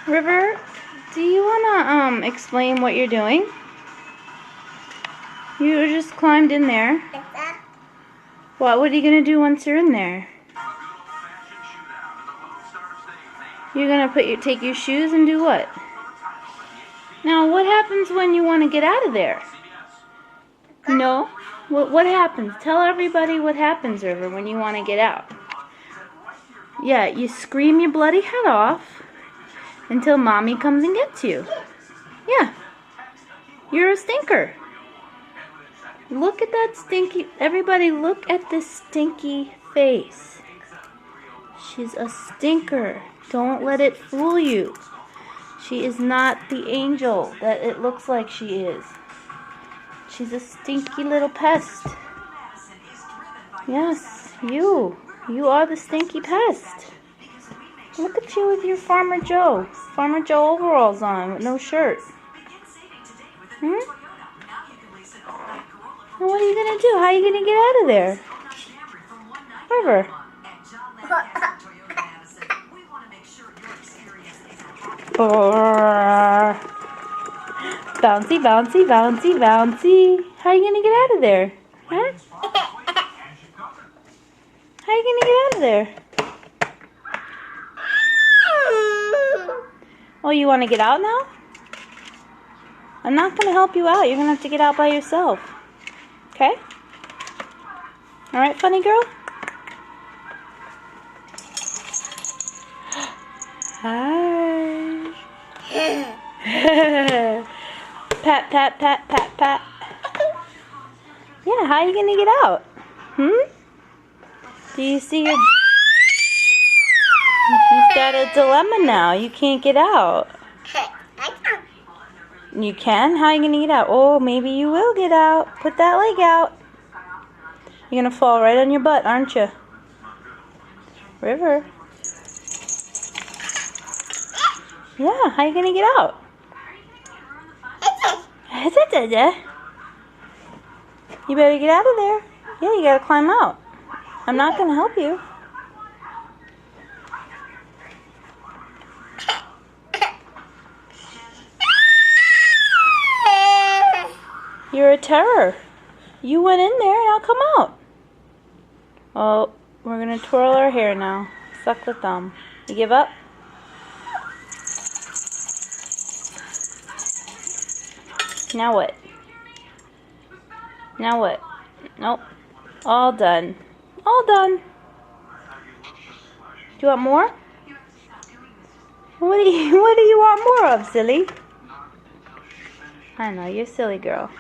River, do you want to explain what you're doing? You just climbed in there. What are you going to do once you're in there? You're going to take your shoes and do what? Now, what happens when you want to get out of there? No? What happens? Tell everybody what happens, River, when you want to get out. Yeah, you scream your bloody head off until Mommy comes and gets you. Yeah. You're a stinker. Look at that stinky... Everybody, look at this stinky face. She's a stinker. Don't let it fool you. She is not the angel that it looks like she is. She's a stinky little pest. Yes, you. You are the stinky pest. Look at you with your Farmer Joe overalls on with no shirt. Hmm? Well, what are you going to do? How are you going to get out of there? River. Bouncy, bouncy, bouncy, bouncy. How are you going to get out of there? Huh? How are you going to get out of there? Oh, you want to get out now? I'm not going to help you out. You're going to have to get out by yourself. Okay? Alright, funny girl? Hi. Pat, pat, pat, pat, pat. Yeah, how are you going to get out? Do you see your... You've got a dilemma now. You can't get out. You can? How are you going to get out? Oh, maybe you will get out. Put that leg out. You're going to fall right on your butt, aren't you? River. Yeah, how are you going to get out? You better get out of there. Yeah, you got to climb out. I'm not going to help you. You're a terror. You went in there, now come out. Oh, we're going to twirl our hair now. Suck the thumb. You give up? Now what? Now what? Nope. All done. All done. Do you want more? What do you want more of, silly? I know, you're a silly girl.